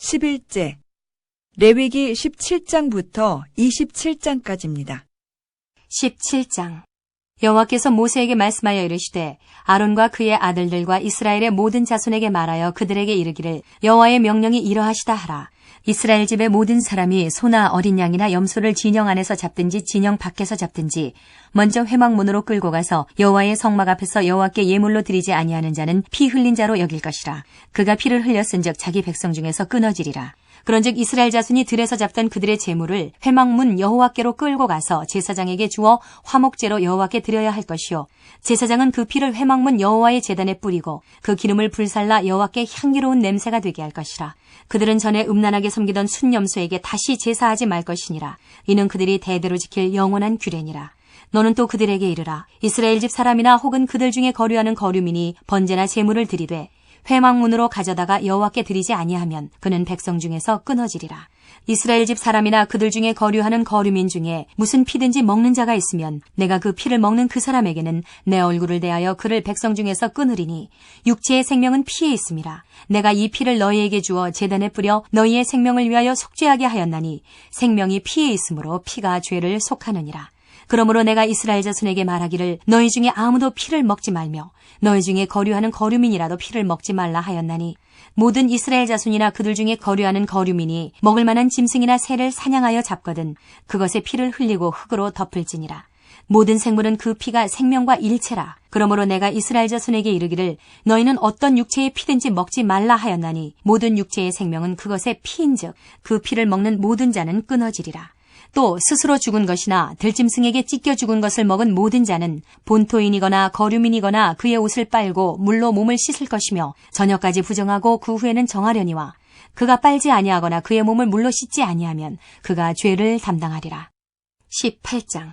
11제 레위기 17장부터 27장까지입니다. 17장 여호와께서 모세에게 말씀하여 이르시되 아론과 그의 아들들과 이스라엘의 모든 자손에게 말하여 그들에게 이르기를 여호와의 명령이 이러하시다 하라. 이스라엘 집의 모든 사람이 소나 어린 양이나 염소를 진영 안에서 잡든지 진영 밖에서 잡든지 먼저 회막문으로 끌고 가서 여호와의 성막 앞에서 여호와께 예물로 드리지 아니하는 자는 피 흘린 자로 여길 것이라. 그가 피를 흘렸은즉 자기 백성 중에서 끊어지리라. 그런즉 이스라엘 자손이 들에서 잡던 그들의 제물을 회막문 여호와께로 끌고 가서 제사장에게 주어 화목제로 여호와께 드려야 할 것이요 제사장은 그 피를 회막문 여호와의 제단에 뿌리고 그 기름을 불살라 여호와께 향기로운 냄새가 되게 할 것이라. 그들은 전에 음란하게 섬기던 순염소에게 다시 제사하지 말 것이니라. 이는 그들이 대대로 지킬 영원한 규례니라. 너는 또 그들에게 이르라. 이스라엘 집 사람이나 혹은 그들 중에 거류하는 거류민이 번제나 제물을 드리되 회막문으로 가져다가 여호와께 드리지 아니하면 그는 백성 중에서 끊어지리라. 이스라엘 집 사람이나 그들 중에 거류하는 거류민 중에 무슨 피든지 먹는 자가 있으면 내가 그 피를 먹는 그 사람에게는 내 얼굴을 대하여 그를 백성 중에서 끊으리니 육체의 생명은 피에 있음이라. 내가 이 피를 너희에게 주어 제단에 뿌려 너희의 생명을 위하여 속죄하게 하였나니 생명이 피에 있으므로 피가 죄를 속하느니라. 그러므로 내가 이스라엘 자손에게 말하기를 너희 중에 아무도 피를 먹지 말며 너희 중에 거류하는 거류민이라도 피를 먹지 말라 하였나니 모든 이스라엘 자손이나 그들 중에 거류하는 거류민이 먹을 만한 짐승이나 새를 사냥하여 잡거든 그것의 피를 흘리고 흙으로 덮을지니라. 모든 생물은 그 피가 생명과 일체라. 그러므로 내가 이스라엘 자손에게 이르기를 너희는 어떤 육체의 피든지 먹지 말라 하였나니 모든 육체의 생명은 그것의 피인즉 그 피를 먹는 모든 자는 끊어지리라. 또 스스로 죽은 것이나 들짐승에게 찢겨 죽은 것을 먹은 모든 자는 본토인이거나 거류민이거나 그의 옷을 빨고 물로 몸을 씻을 것이며 저녁까지 부정하고 그 후에는 정하려니와 그가 빨지 아니하거나 그의 몸을 물로 씻지 아니하면 그가 죄를 담당하리라. 18장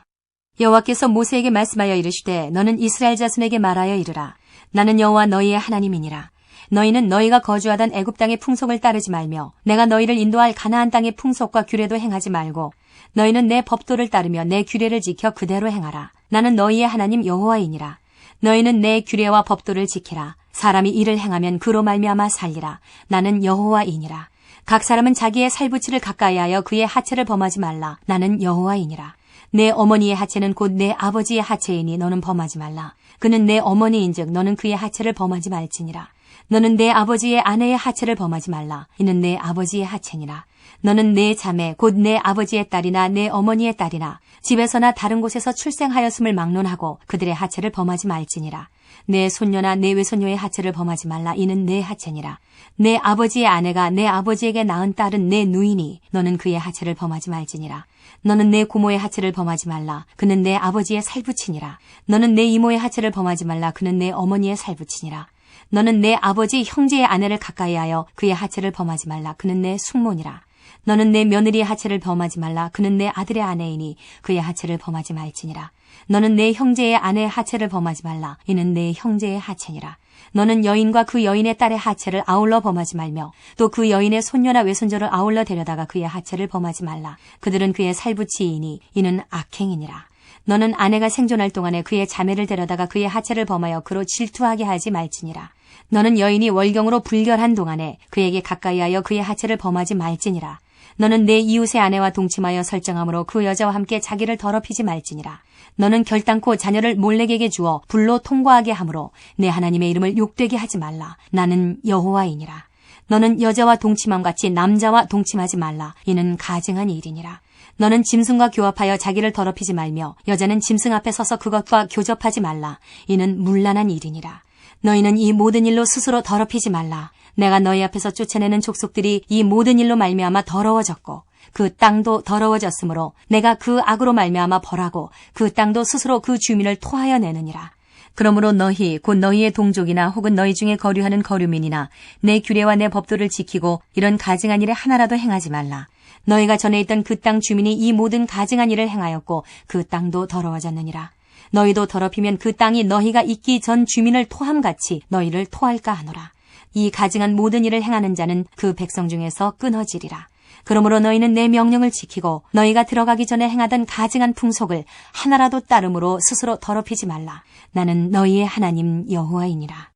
여호와께서 모세에게 말씀하여 이르시되 너는 이스라엘 자손에게 말하여 이르라. 나는 여호와 너희의 하나님이니라. 너희는 너희가 거주하던 애굽 땅의 풍속을 따르지 말며 내가 너희를 인도할 가나안 땅의 풍속과 규례도 행하지 말고 너희는 내 법도를 따르며 내 규례를 지켜 그대로 행하라. 나는 너희의 하나님 여호와이니라. 너희는 내 규례와 법도를 지키라. 사람이 이를 행하면 그로 말미암아 살리라. 나는 여호와이니라. 각 사람은 자기의 살부치를 가까이하여 그의 하체를 범하지 말라. 나는 여호와이니라. 내 어머니의 하체는 곧 내 아버지의 하체이니 너는 범하지 말라. 그는 내 어머니인즉 너는 그의 하체를 범하지 말지니라. 너는 내 아버지의 아내의 하체를 범하지 말라. 이는 내 아버지의 하체니라. 너는 내 자매 곧 내 아버지의 딸이나 내 어머니의 딸이나 집에서나 다른 곳에서 출생하였음을 막론하고 그들의 하체를 범하지 말지니라. 내 손녀나 내 외손녀의 하체를 범하지 말라. 이는 내 하체니라. 내 아버지의 아내가 내 아버지에게 낳은 딸은 내 누이니 너는 그의 하체를 범하지 말지니라. 너는 내 고모의 하체를 범하지 말라. 그는 내 아버지의 살부치니라. 너는 내 이모의 하체를 범하지 말라. 그는 내 어머니의 살부치니라. 너는 내 아버지 형제의 아내를 가까이하여 그의 하체를 범하지 말라. 그는 내 숙모니라. 너는 내 며느리의 하체를 범하지 말라. 그는 내 아들의 아내이니 그의 하체를 범하지 말지니라. 너는 내 형제의 아내의 하체를 범하지 말라. 이는 내 형제의 하체니라. 너는 여인과 그 여인의 딸의 하체를 아울러 범하지 말며 또 그 여인의 손녀나 외손녀를 아울러 데려다가 그의 하체를 범하지 말라. 그들은 그의 살부치이니 이는 악행이니라. 너는 아내가 생존할 동안에 그의 자매를 데려다가 그의 하체를 범하여 그로 질투하게 하지 말지니라. 너는 여인이 월경으로 불결한 동안에 그에게 가까이하여 그의 하체를 범하지 말지니라. 너는 내 이웃의 아내와 동침하여 설정함으로 그 여자와 함께 자기를 더럽히지 말지니라. 너는 결단코 자녀를 몰렉에게 주어 불로 통과하게 하므로 내 하나님의 이름을 욕되게 하지 말라. 나는 여호와이니라. 너는 여자와 동침함 같이 남자와 동침하지 말라. 이는 가증한 일이니라. 너는 짐승과 교합하여 자기를 더럽히지 말며 여자는 짐승 앞에 서서 그것과 교접하지 말라. 이는 문란한 일이니라. 너희는 이 모든 일로 스스로 더럽히지 말라. 내가 너희 앞에서 쫓아내는 족속들이 이 모든 일로 말미암아 더러워졌고 그 땅도 더러워졌으므로 내가 그 악으로 말미암아 벌하고 그 땅도 스스로 그 주민을 토하여 내느니라. 그러므로 너희 곧 너희의 동족이나 혹은 너희 중에 거류하는 거류민이나 내 규례와 내 법도를 지키고 이런 가증한 일에 하나라도 행하지 말라. 너희가 전에 있던 그 땅 주민이 이 모든 가증한 일을 행하였고 그 땅도 더러워졌느니라. 너희도 더럽히면 그 땅이 너희가 있기 전 주민을 토함같이 너희를 토할까 하노라. 이 가증한 모든 일을 행하는 자는 그 백성 중에서 끊어지리라. 그러므로 너희는 내 명령을 지키고 너희가 들어가기 전에 행하던 가증한 풍속을 하나라도 따름으로 스스로 더럽히지 말라. 나는 너희의 하나님 여호와이니라.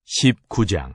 19장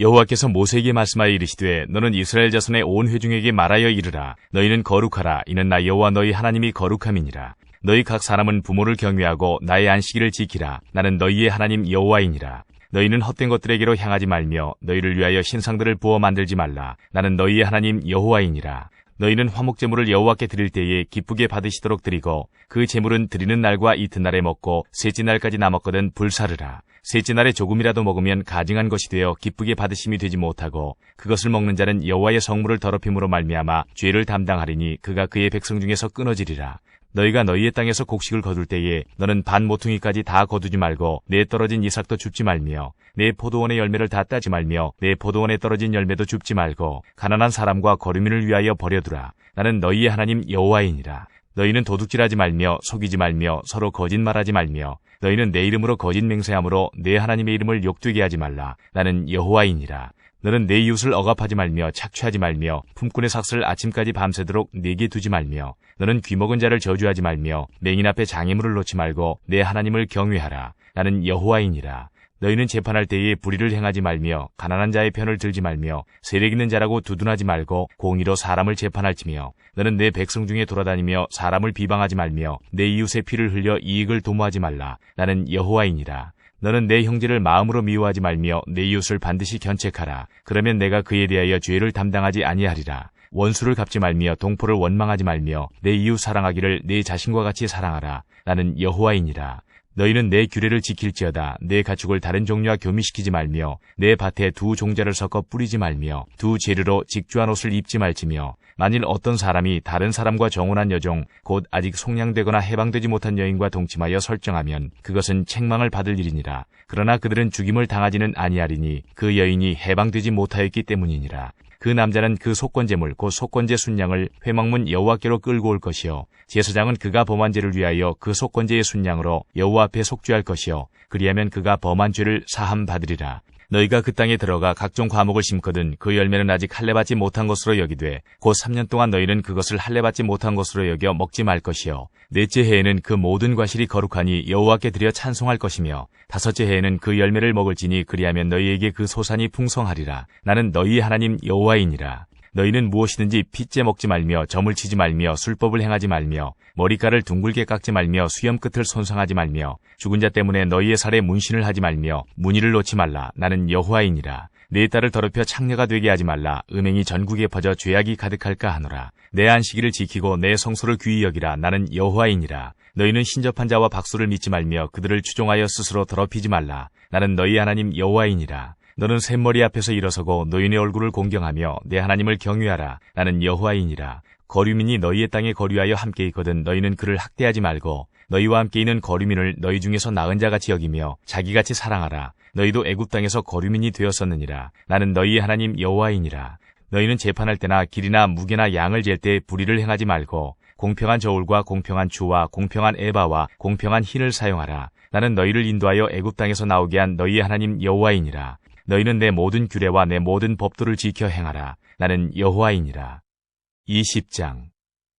여호와께서 모세에게 말씀하여 이르시되 너는 이스라엘 자손의 온 회중에게 말하여 이르라. 너희는 거룩하라. 이는 나 여호와 너희 하나님이 거룩함이니라. 너희 각 사람은 부모를 경외하고 나의 안식일을 지키라. 나는 너희의 하나님 여호와이니라. 너희는 헛된 것들에게로 향하지 말며 너희를 위하여 신상들을 부어 만들지 말라. 나는 너희의 하나님 여호와이니라. 너희는 화목제물을 여호와께 드릴 때에 기쁘게 받으시도록 드리고 그 제물은 드리는 날과 이튿날에 먹고 셋째 날까지 남았거든 불사르라. 셋째 날에 조금이라도 먹으면 가증한 것이 되어 기쁘게 받으심이 되지 못하고 그것을 먹는 자는 여호와의 성물을 더럽힘으로 말미암아 죄를 담당하리니 그가 그의 백성 중에서 끊어지리라. 너희가 너희의 땅에서 곡식을 거둘 때에 너는 반 모퉁이까지 다 거두지 말고 내 떨어진 이삭도 줍지 말며 내 포도원의 열매를 다 따지 말며 내 포도원에 떨어진 열매도 줍지 말고 가난한 사람과 거류민을 위하여 버려두라. 나는 너희의 하나님 여호와이니라. 너희는 도둑질하지 말며 속이지 말며 서로 거짓말하지 말며 너희는 내 이름으로 거짓 맹세함으로 내 하나님의 이름을 욕되게 하지 말라. 나는 여호와이니라. 너는 내 이웃을 억압하지 말며 착취하지 말며 품꾼의 삭슬 아침까지 밤새도록 내게 두지 말며 너는 귀먹은 자를 저주하지 말며 맹인 앞에 장애물을 놓지 말고 내 하나님을 경외하라. 나는 여호와이니라. 너희는 재판할 때에 불의를 행하지 말며 가난한 자의 편을 들지 말며 세력 있는 자라고 두둔하지 말고 공의로 사람을 재판할지며 너는 내 백성 중에 돌아다니며 사람을 비방하지 말며 내 이웃의 피를 흘려 이익을 도모하지 말라. 나는 여호와이니라. 너는 내 형제를 마음으로 미워하지 말며 내 이웃을 반드시 견책하라. 그러면 내가 그에 대하여 죄를 담당하지 아니하리라. 원수를 갚지 말며 동포를 원망하지 말며 내 이웃 사랑하기를 내 자신과 같이 사랑하라. 나는 여호와이니라. 너희는 내 규례를 지킬지어다. 내 가축을 다른 종류와 교미시키지 말며 내 밭에 두 종자를 섞어 뿌리지 말며 두 재료로 직주한 옷을 입지 말지며 만일 어떤 사람이 다른 사람과 정혼한 여종 곧 아직 속량되거나 해방되지 못한 여인과 동침하여 설정하면 그것은 책망을 받을 일이니라. 그러나 그들은 죽임을 당하지는 아니하리니 그 여인이 해방되지 못하였기 때문이니라. 그 남자는 그 속건제물 곧 속건제 순양을 회막문 여호와께로 끌고 올 것이요 제사장은 그가 범한 죄를 위하여 그 속건제의 순양으로 여호와 앞에 속죄할 것이요 그리하면 그가 범한 죄를 사함 받으리라. 너희가 그 땅에 들어가 각종 과목을 심거든 그 열매는 아직 할례받지 못한 것으로 여기되 곧 3년 동안 너희는 그것을 할례받지 못한 것으로 여겨 먹지 말 것이요 넷째 해에는 그 모든 과실이 거룩하니 여호와께 드려 찬송할 것이며 다섯째 해에는 그 열매를 먹을지니 그리하면 너희에게 그 소산이 풍성하리라. 나는 너희의 하나님 여호와이니라. 너희는 무엇이든지 핏째 먹지 말며 점을 치지 말며 술법을 행하지 말며 머리카락을 둥글게 깎지 말며 수염 끝을 손상하지 말며 죽은 자 때문에 너희의 살에 문신을 하지 말며 무늬를 놓지 말라. 나는 여호와이니라. 내 딸을 더럽혀 창녀가 되게 하지 말라. 음행이 전국에 퍼져 죄악이 가득할까 하노라. 내 안식일을 지키고 내 성소를 귀히 여기라. 나는 여호와이니라. 너희는 신접한 자와 박수를 믿지 말며 그들을 추종하여 스스로 더럽히지 말라. 나는 너희 하나님 여호와이니라. 너는 샘머리 앞에서 일어서고 노인의 얼굴을 공경하며 내 하나님을 경외하라. 나는 여호와이니라. 거류민이 너희의 땅에 거류하여 함께 있거든 너희는 그를 학대하지 말고 너희와 함께 있는 거류민을 너희 중에서 나은 자같이 여기며 자기같이 사랑하라. 너희도 애굽 땅에서 거류민이 되었었느니라. 나는 너희의 하나님 여호와이니라. 너희는 재판할 때나 길이나 무게나 양을 잴 때 불의를 행하지 말고 공평한 저울과 공평한 주와 공평한 에바와 공평한 흰을 사용하라. 나는 너희를 인도하여 애굽 땅에서 나오게 한 너희의 하나님 여호와이니라. 너희는 내 모든 규례와 내 모든 법도를 지켜 행하라. 나는 여호와이니라. 20장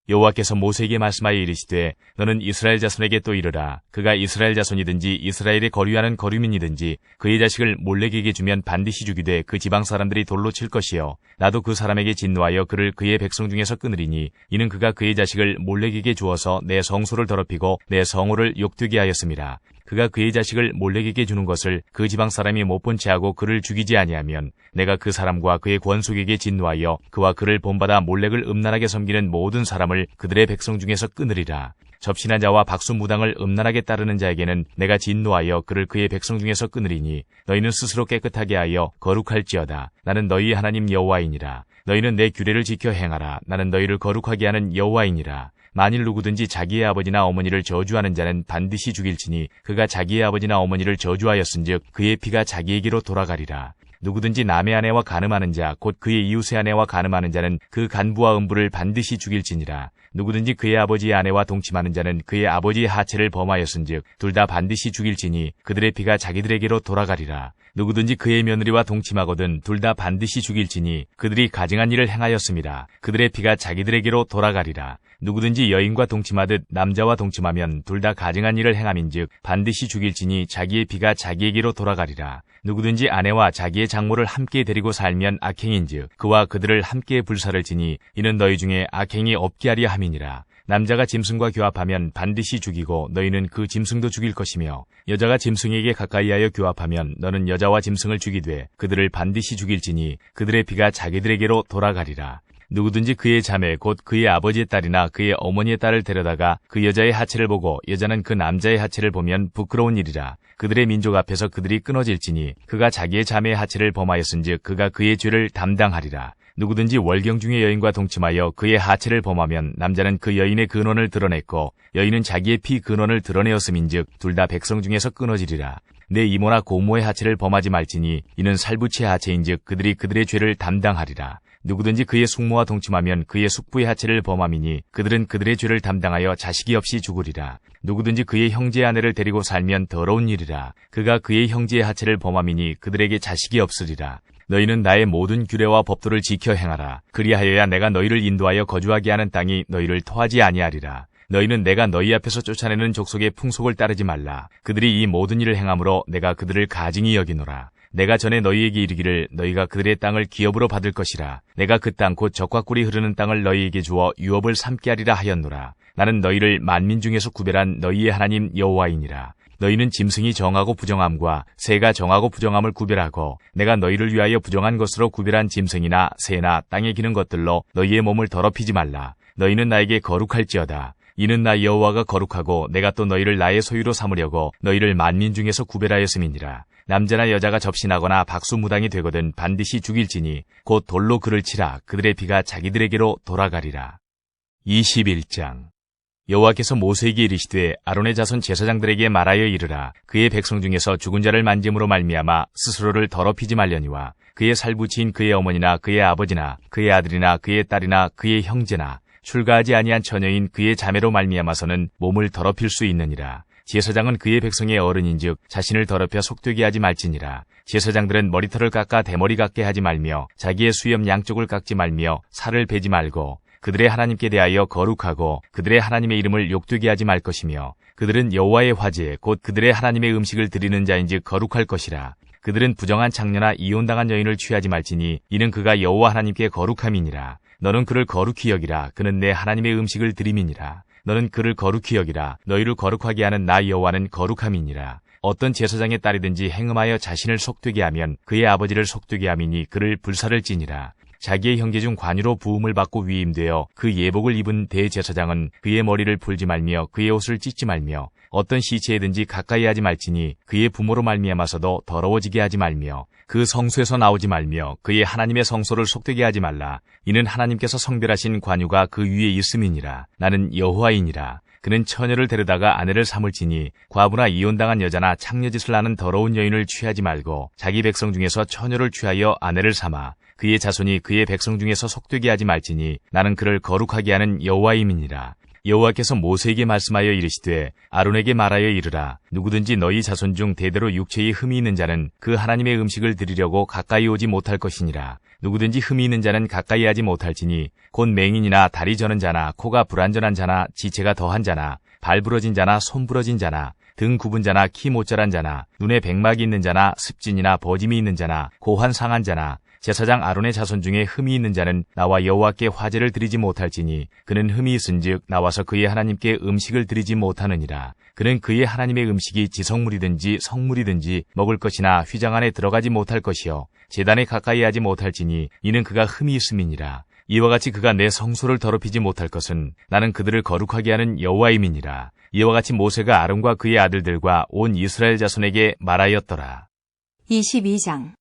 여호와께서 모세에게 말씀하여 이르시되 너는 이스라엘 자손에게 또 이르라. 그가 이스라엘 자손이든지 이스라엘에 거류하는 거류민이든지 그의 자식을 몰렉에게 주면 반드시 죽이되 그 지방 사람들이 돌로 칠 것이요 나도 그 사람에게 진노하여 그를 그의 백성 중에서 끊으리니 이는 그가 그의 자식을 몰렉에게 주어서 내 성소를 더럽히고 내 성호를 욕되게 하였음이라. 그가 그의 자식을 몰렉에게 주는 것을 그 지방 사람이 못 본 채하고 그를 죽이지 아니하면 내가 그 사람과 그의 권속에게 진노하여 그와 그를 본받아 몰렉을 음란하게 섬기는 모든 사람을 그들의 백성 중에서 끊으리라. 접신한 자와 박수무당을 음란하게 따르는 자에게는 내가 진노하여 그를 그의 백성 중에서 끊으리니 너희는 스스로 깨끗하게 하여 거룩할지어다. 나는 너희의 하나님 여호와이니라. 너희는 내 규례를 지켜 행하라. 나는 너희를 거룩하게 하는 여호와이니라. 만일 누구든지 자기의 아버지나 어머니를 저주하는 자는 반드시 죽일지니 그가 자기의 아버지나 어머니를 저주하였은즉 그의 피가 자기에게로 돌아가리라. 누구든지 남의 아내와 간음하는 자 곧 그의 이웃의 아내와 간음하는 자는 그 간부와 음부를 반드시 죽일지니라. 누구든지 그의 아버지의 아내와 동침하는 자는 그의 아버지의 하체를 범하였은즉 둘 다 반드시 죽일지니 그들의 피가 자기들에게로 돌아가리라. 누구든지 그의 며느리와 동침하거든 둘 다 반드시 죽일지니 그들이 가증한 일을 행하였습니다. 그들의 피가 자기들에게로 돌아가리라. 누구든지 여인과 동침하듯 남자와 동침하면 둘 다 가증한 일을 행함인즉 반드시 죽일지니 자기의 피가 자기에게로 돌아가리라. 누구든지 아내와 자기의 장모를 함께 데리고 살면 악행인즉 그와 그들을 함께 불사를 지니 이는 너희 중에 악행이 없게 하려 함이니라. 남자가 짐승과 교합하면 반드시 죽이고 너희는 그 짐승도 죽일 것이며 여자가 짐승에게 가까이하여 교합하면 너는 여자와 짐승을 죽이되 그들을 반드시 죽일지니 그들의 피가 자기들에게로 돌아가리라. 누구든지 그의 자매 곧 그의 아버지의 딸이나 그의 어머니의 딸을 데려다가 그 여자의 하체를 보고 여자는 그 남자의 하체를 보면 부끄러운 일이라. 그들의 민족 앞에서 그들이 끊어질지니 그가 자기의 자매의 하체를 범하였은즉 그가 그의 죄를 담당하리라. 누구든지 월경 중에 여인과 동침하여 그의 하체를 범하면 남자는 그 여인의 근원을 드러냈고 여인은 자기의 피 근원을 드러내었음인즉 둘 다 백성 중에서 끊어지리라. 내 이모나 고모의 하체를 범하지 말지니 이는 살부치의 하체인즉 그들이 그들의 죄를 담당하리라. 누구든지 그의 숙모와 동침하면 그의 숙부의 하체를 범함이니 그들은 그들의 죄를 담당하여 자식이 없이 죽으리라. 누구든지 그의 형제의 아내를 데리고 살면 더러운 일이라. 그가 그의 형제의 하체를 범함이니 그들에게 자식이 없으리라. 너희는 나의 모든 규례와 법도를 지켜 행하라. 그리하여야 내가 너희를 인도하여 거주하게 하는 땅이 너희를 토하지 아니하리라. 너희는 내가 너희 앞에서 쫓아내는 족속의 풍속을 따르지 말라. 그들이 이 모든 일을 행함으로 내가 그들을 가증히 여기노라. 내가 전에 너희에게 이르기를 너희가 그들의 땅을 기업으로 받을 것이라. 내가 그 땅 곧 젖과 꿀이 흐르는 땅을 너희에게 주어 유업을 삼게 하리라 하였노라. 나는 너희를 만민 중에서 구별한 너희의 하나님 여호와이니라. 너희는 짐승이 정하고 부정함과 새가 정하고 부정함을 구별하고 내가 너희를 위하여 부정한 것으로 구별한 짐승이나 새나 땅에 기는 것들로 너희의 몸을 더럽히지 말라. 너희는 나에게 거룩할지어다. 이는 나 여호와가 거룩하고 내가 또 너희를 나의 소유로 삼으려고 너희를 만민 중에서 구별하였음이니라. 남자나 여자가 접신하거나 박수무당이 되거든 반드시 죽일지니 곧 돌로 그를 치라. 그들의 피가 자기들에게로 돌아가리라. 21장 여호와께서 모세에게 이르시되 아론의 자손 제사장들에게 말하여 이르라. 그의 백성 중에서 죽은 자를 만짐으로 말미암아 스스로를 더럽히지 말려니와 그의 살부치인 그의 어머니나 그의 아버지나 그의 아들이나 그의 딸이나 그의 형제나 출가하지 아니한 처녀인 그의 자매로 말미암아서는 몸을 더럽힐 수 있느니라. 제사장은 그의 백성의 어른인즉 자신을 더럽혀 속되게 하지 말지니라. 제사장들은 머리털을 깎아 대머리 같게 하지 말며 자기의 수염 양쪽을 깎지 말며 살을 베지 말고 그들의 하나님께 대하여 거룩하고 그들의 하나님의 이름을 욕되게 하지 말 것이며 그들은 여호와의 화제 곧 그들의 하나님의 음식을 드리는 자인즉 거룩할 것이라. 그들은 부정한 창녀나 이혼당한 여인을 취하지 말지니 이는 그가 여호와 하나님께 거룩함이니라. 너는 그를 거룩히 여기라. 그는 내 하나님의 음식을 드림이니라. 너는 그를 거룩히 여기라. 너희를 거룩하게 하는 나 여호와는 거룩함이니라. 어떤 제사장의 딸이든지 행음하여 자신을 속되게 하면 그의 아버지를 속되게 함이니 그를 불사를 지니라. 자기의 형제 중 관유로 부음을 받고 위임되어 그 예복을 입은 대제사장은 그의 머리를 풀지 말며 그의 옷을 찢지 말며 어떤 시체에든지 가까이 하지 말지니 그의 부모로 말미암아서도 더러워지게 하지 말며 그 성소에서 나오지 말며 그의 하나님의 성소를 속되게 하지 말라. 이는 하나님께서 성별하신 관유가 그 위에 있음이니라. 나는 여호와이니라. 그는 처녀를 데려다가 아내를 삼을지니 과부나 이혼당한 여자나 창녀짓을 하는 더러운 여인을 취하지 말고 자기 백성 중에서 처녀를 취하여 아내를 삼아 그의 자손이 그의 백성 중에서 속되게 하지 말지니 나는 그를 거룩하게 하는 여호와임이니라. 여호와께서 모세에게 말씀하여 이르시되 아론에게 말하여 이르라. 누구든지 너희 자손 중 대대로 육체에 흠이 있는 자는 그 하나님의 음식을 드리려고 가까이 오지 못할 것이니라. 누구든지 흠이 있는 자는 가까이 하지 못할지니 곧 맹인이나 다리 저는 자나 코가 불완전한 자나 지체가 더한 자나 발 부러진 자나 손 부러진 자나 등 굽은 자나 키 모자란 자나 눈에 백막이 있는 자나 습진이나 버짐이 있는 자나 고환 상한 자나 제사장 아론의 자손 중에 흠이 있는 자는 나와 여호와께 화제를 드리지 못할지니 그는 흠이 있은즉 나와서 그의 하나님께 음식을 드리지 못하느니라. 그는 그의 하나님의 음식이 지성물이든지 성물이든지 먹을 것이나 휘장 안에 들어가지 못할 것이요 제단에 가까이 하지 못할지니 이는 그가 흠이 있음이니라. 이와 같이 그가 내 성소를 더럽히지 못할 것은 나는 그들을 거룩하게 하는 여호와임이니라. 이와 같이 모세가 아론과 그의 아들들과 온 이스라엘 자손에게 말하였더라. 22장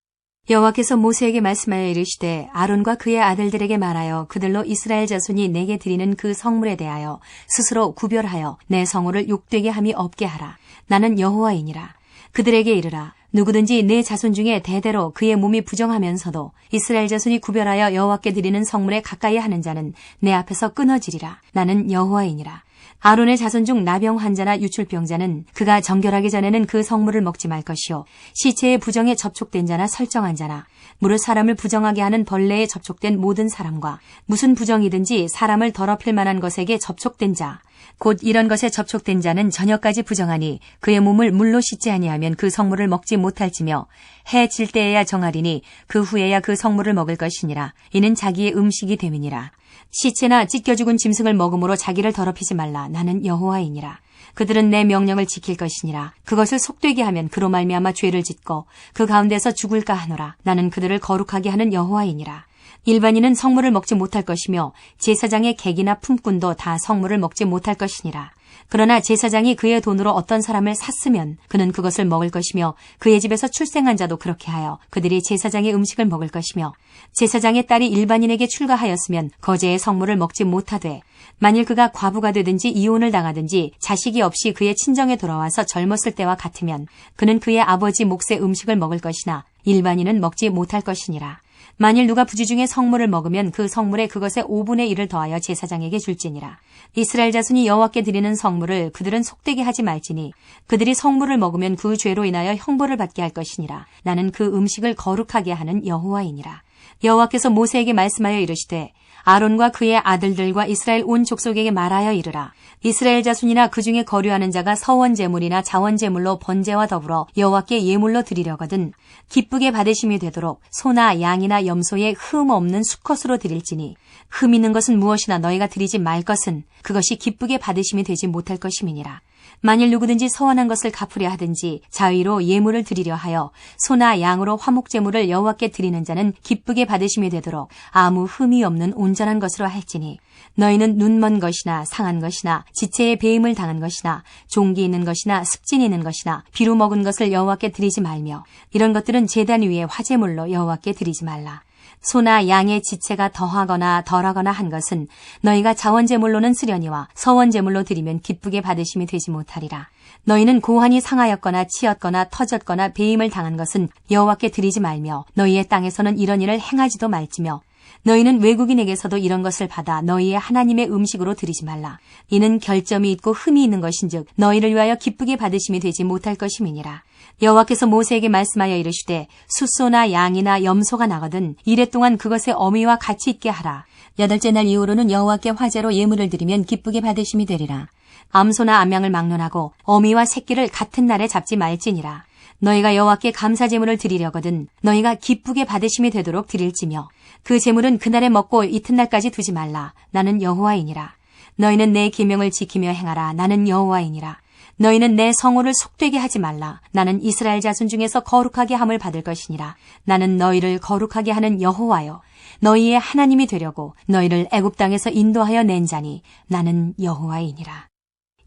여호와께서 모세에게 말씀하여 이르시되 아론과 그의 아들들에게 말하여 그들로 이스라엘 자손이 내게 드리는 그 성물에 대하여 스스로 구별하여 내 성호를 욕되게 함이 없게 하라. 나는 여호와이니라. 그들에게 이르라. 누구든지 내 자손 중에 대대로 그의 몸이 부정하면서도 이스라엘 자손이 구별하여 여호와께 드리는 성물에 가까이 하는 자는 내 앞에서 끊어지리라. 나는 여호와이니라. 아론의 자손 중 나병 환자나 유출병자는 그가 정결하기 전에는 그 성물을 먹지 말 것이요, 시체의 부정에 접촉된 자나 설정한 자나 무릇 사람을 부정하게 하는 벌레에 접촉된 모든 사람과 무슨 부정이든지 사람을 더럽힐 만한 것에게 접촉된 자, 곧 이런 것에 접촉된 자는 저녁까지 부정하니 그의 몸을 물로 씻지 아니하면 그 성물을 먹지 못할지며 해 질 때에야 정하리니 그 후에야 그 성물을 먹을 것이니라. 이는 자기의 음식이 됨이니라. 시체나 찢겨 죽은 짐승을 먹음으로 자기를 더럽히지 말라. 나는 여호와이니라. 그들은 내 명령을 지킬 것이니라. 그것을 속되게 하면 그로 말미암아 죄를 짓고 그 가운데서 죽을까 하노라. 나는 그들을 거룩하게 하는 여호와이니라. 일반인은 성물을 먹지 못할 것이며 제사장의 객이나 품꾼도 다 성물을 먹지 못할 것이니라. 그러나 제사장이 그의 돈으로 어떤 사람을 샀으면 그는 그것을 먹을 것이며 그의 집에서 출생한 자도 그렇게 하여 그들이 제사장의 음식을 먹을 것이며 제사장의 딸이 일반인에게 출가하였으면 거제의 성물을 먹지 못하되 만일 그가 과부가 되든지 이혼을 당하든지 자식이 없이 그의 친정에 돌아와서 젊었을 때와 같으면 그는 그의 아버지 몫의 음식을 먹을 것이나 일반인은 먹지 못할 것이니라. 만일 누가 부지 중에 성물을 먹으면 그 성물에 그것의 5분의 1을 더하여 제사장에게 줄지니라. 이스라엘 자손이 여호와께 드리는 성물을 그들은 속되게 하지 말지니 그들이 성물을 먹으면 그 죄로 인하여 형벌을 받게 할 것이니라. 나는 그 음식을 거룩하게 하는 여호와이니라. 여호와께서 모세에게 말씀하여 이르시되 아론과 그의 아들들과 이스라엘 온 족속에게 말하여 이르라. 이스라엘 자손이나 그 중에 거류하는 자가 서원 제물이나 자원 제물로 번제와 더불어 여호와께 예물로 드리려거든 기쁘게 받으심이 되도록 소나 양이나 염소의 흠 없는 수컷으로 드릴지니 흠 있는 것은 무엇이나 너희가 드리지 말 것은 그것이 기쁘게 받으심이 되지 못할 것임이니라. 만일 누구든지 서원한 것을 갚으려 하든지 자의로 예물을 드리려 하여 소나 양으로 화목제물을 여호와께 드리는 자는 기쁘게 받으심이 되도록 아무 흠이 없는 온전한 것으로 할지니 너희는 눈먼 것이나 상한 것이나 지체에 배임을 당한 것이나 종기 있는 것이나 습진 있는 것이나 비루 먹은 것을 여호와께 드리지 말며 이런 것들은 제단 위에 화제물로 여호와께 드리지 말라. 소나 양의 지체가 더하거나 덜하거나 한 것은 너희가 자원제물로는 쓰려니와 서원제물로 드리면 기쁘게 받으심이 되지 못하리라. 너희는 고환이 상하였거나 치였거나 터졌거나 배임을 당한 것은 여호와께 드리지 말며 너희의 땅에서는 이런 일을 행하지도 말지며 너희는 외국인에게서도 이런 것을 받아 너희의 하나님의 음식으로 드리지 말라. 이는 결점이 있고 흠이 있는 것인즉 너희를 위하여 기쁘게 받으심이 되지 못할 것임이니라. 여호와께서 모세에게 말씀하여 이르시되 숫소나 양이나 염소가 나거든 이레 동안 그것의 어미와 같이 있게 하라. 8째 날 이후로는 여호와께 화제로 예물을 드리면 기쁘게 받으심이 되리라. 암소나 암양을 막론하고 어미와 새끼를 같은 날에 잡지 말지니라. 너희가 여호와께 감사제물을 드리려거든 너희가 기쁘게 받으심이 되도록 드릴지며 그 제물은 그날에 먹고 이튿날까지 두지 말라. 나는 여호와이니라. 너희는 내 계명을 지키며 행하라. 나는 여호와이니라. 너희는 내 성호를 속되게 하지 말라. 나는 이스라엘 자손 중에서 거룩하게 함을 받을 것이니라. 나는 너희를 거룩하게 하는 여호와요 너희의 하나님이 되려고 너희를 애굽 땅에서 인도하여 낸 자니 나는 여호와이니라.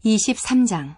23장.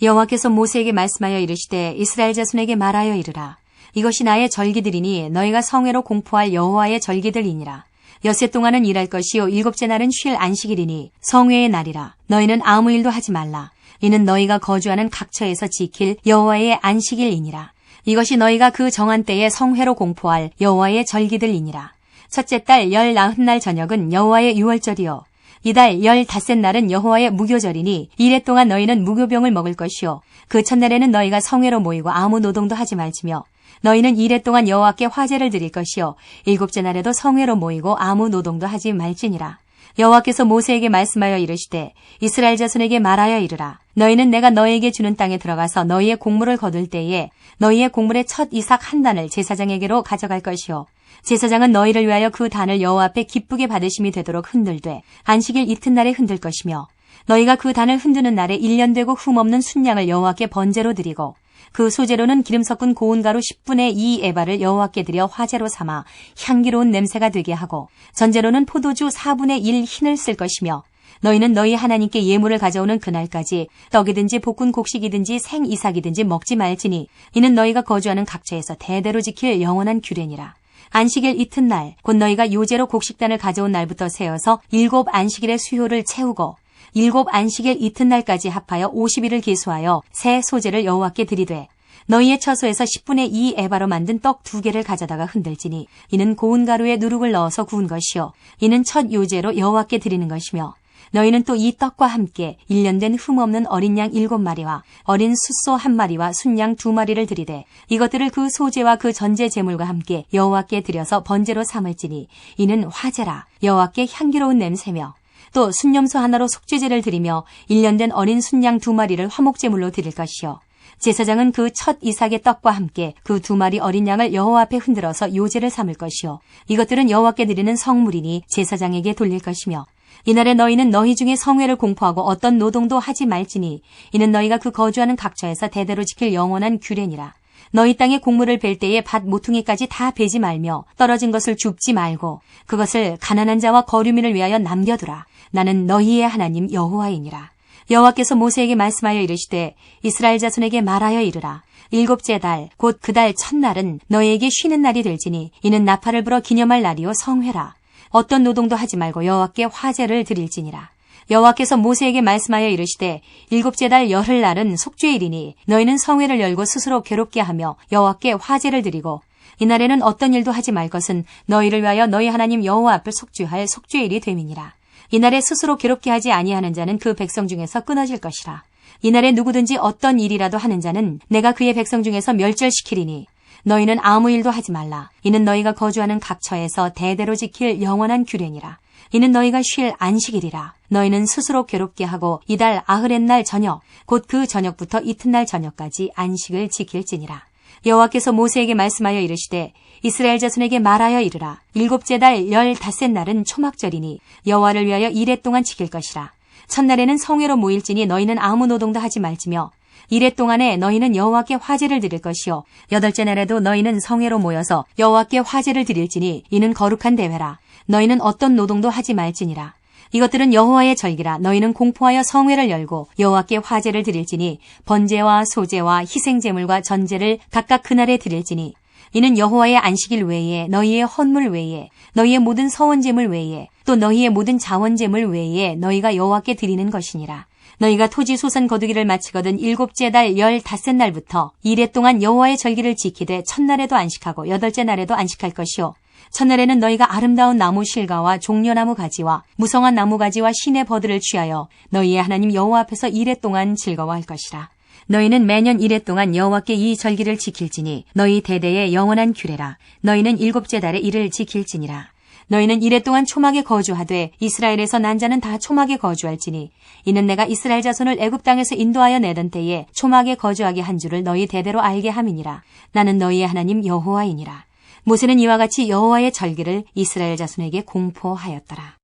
여호와께서 모세에게 말씀하여 이르시되 이스라엘 자손에게 말하여 이르라. 이것이 나의 절기들이니 너희가 성회로 공포할 여호와의 절기들이니라. 엿새 동안은 일할 것이요 7째 날은 쉴 안식일이니 성회의 날이라. 너희는 아무 일도 하지 말라. 이는 너희가 거주하는 각처에서 지킬 여호와의 안식일이니라. 이것이 너희가 그 정한 때에 성회로 공포할 여호와의 절기들이니라. 첫째 달 19날 저녁은 여호와의 유월절이요 이달 15날은 여호와의 무교절이니 이래 동안 너희는 무교병을 먹을 것이요 그 첫날에는 너희가 성회로 모이고 아무 노동도 하지 말지며 너희는 이래 동안 여호와께 화제를 드릴 것이요 7째 날에도 성회로 모이고 아무 노동도 하지 말지니라. 여호와께서 모세에게 말씀하여 이르시되 이스라엘 자손에게 말하여 이르라. 너희는 내가 너희에게 주는 땅에 들어가서 너희의 곡물을 거둘 때에 너희의 곡물의 첫 이삭 한 단을 제사장에게로 가져갈 것이요 제사장은 너희를 위하여 그 단을 여호와 앞에 기쁘게 받으심이 되도록 흔들되 안식일 이튿날에 흔들 것이며 너희가 그 단을 흔드는 날에 1년 되고 흠없는 순양을 여호와께 번제로 드리고 그 소재로는 기름 섞은 고운 가루 10분의 2 에바를 여호와께 드려 화제로 삼아 향기로운 냄새가 되게 하고 전제로는 포도주 4분의 1 흰을 쓸 것이며 너희는 너희 하나님께 예물을 가져오는 그날까지 떡이든지 볶은 곡식이든지 생 이삭이든지 먹지 말지니 이는 너희가 거주하는 각처에서 대대로 지킬 영원한 규례니라. 안식일 이튿날 곧 너희가 요제로 곡식단을 가져온 날부터 세어서 7 안식일의 수요를 채우고 7 안식일 이튿날까지 합하여 50일을 계수하여 새 소재를 여호와께 드리되 너희의 처소에서 10분의 2 에바로 만든 떡 2개를 가져다가 흔들지니 이는 고운 가루에 누룩을 넣어서 구운 것이요 이는 첫 요제로 여호와께 드리는 것이며 너희는 또 이 떡과 함께 1년 된 흠없는 어린 양 7마리와 어린 숫소 1마리와 순양 2마리를 드리되 이것들을 그 소제와 그 전제 제물과 함께 여호와께 드려서 번제로 삼을지니 이는 화제라 여호와께 향기로운 냄새며 또 순염소 하나로 속죄제를 드리며 1년 된 어린 순양 2마리를 화목제물로 드릴 것이요 제사장은 그 첫 이삭의 떡과 함께 그 2마리 어린 양을 여호와 앞에 흔들어서 요제를 삼을 것이요 이것들은 여호와께 드리는 성물이니 제사장에게 돌릴 것이며 이날에 너희는 너희 중에 성회를 공포하고 어떤 노동도 하지 말지니 이는 너희가 그 거주하는 각처에서 대대로 지킬 영원한 규례니라. 너희 땅에 곡물을 벨 때에 밭 모퉁이까지 다 베지 말며 떨어진 것을 줍지 말고 그것을 가난한 자와 거류민을 위하여 남겨두라. 나는 너희의 하나님 여호와이니라. 여호와께서 모세에게 말씀하여 이르시되 이스라엘 자손에게 말하여 이르라. 7째 달 곧 그 달 첫날은 너희에게 쉬는 날이 될지니 이는 나팔을 불어 기념할 날이요 성회라. 어떤 노동도 하지 말고 여호와께 화제를 드릴지니라. 여호와께서 모세에게 말씀하여 이르시되 7째 달 열흘날은 속죄일이니 너희는 성회를 열고 스스로 괴롭게 하며 여호와께 화제를 드리고 이날에는 어떤 일도 하지 말 것은 너희를 위하여 너희 하나님 여호와 앞을 속죄할 속죄일이 됨이니라. 이날에 스스로 괴롭게 하지 아니하는 자는 그 백성 중에서 끊어질 것이라. 이날에 누구든지 어떤 일이라도 하는 자는 내가 그의 백성 중에서 멸절시키리니 너희는 아무 일도 하지 말라. 이는 너희가 거주하는 각처에서 대대로 지킬 영원한 규례니라. 이는 너희가 쉴 안식일이라. 너희는 스스로 괴롭게 하고 이달 아흐렛날 저녁 곧 그 저녁부터 이튿날 저녁까지 안식을 지킬지니라. 여호와께서 모세에게 말씀하여 이르시되 이스라엘 자손에게 말하여 이르라. 7째 달 15날은 초막절이니 여호와를 위하여 이레 동안 지킬 것이라. 첫날에는 성회로 모일지니 너희는 아무 노동도 하지 말지며 이레 동안에 너희는 여호와께 화제를 드릴 것이요 8째 날에도 너희는 성회로 모여서 여호와께 화제를 드릴지니 이는 거룩한 대회라. 너희는 어떤 노동도 하지 말지니라. 이것들은 여호와의 절기라. 너희는 공포하여 성회를 열고 여호와께 화제를 드릴지니 번제와 소제와 희생제물과 전제를 각각 그날에 드릴지니 이는 여호와의 안식일 외에 너희의 헌물 외에 너희의 모든 서원제물 외에 또 너희의 모든 자원제물 외에 너희가 여호와께 드리는 것이니라. 너희가 토지 소산 거두기를 마치거든 7째 달 15날부터 이레 동안 여호와의 절기를 지키되 첫날에도 안식하고 8째 날에도 안식할 것이요 첫날에는 너희가 아름다운 나무 실과와 종려나무 가지와 무성한 나무 가지와 시내 버들을 취하여 너희의 하나님 여호와 앞에서 이레 동안 즐거워할 것이라. 너희는 매년 이레 동안 여호와께 이 절기를 지킬지니 너희 대대의 영원한 규례라. 너희는 7째 달에 이를 지킬지니라. 너희는 이레 동안 초막에 거주하되 이스라엘에서 난 자는 다 초막에 거주할지니 이는 내가 이스라엘 자손을 애굽 땅에서 인도하여 내던 때에 초막에 거주하게 한 줄을 너희 대대로 알게 함이니라. 나는 너희의 하나님 여호와이니라. 모세는 이와 같이 여호와의 절기를 이스라엘 자손에게 공포하였더라.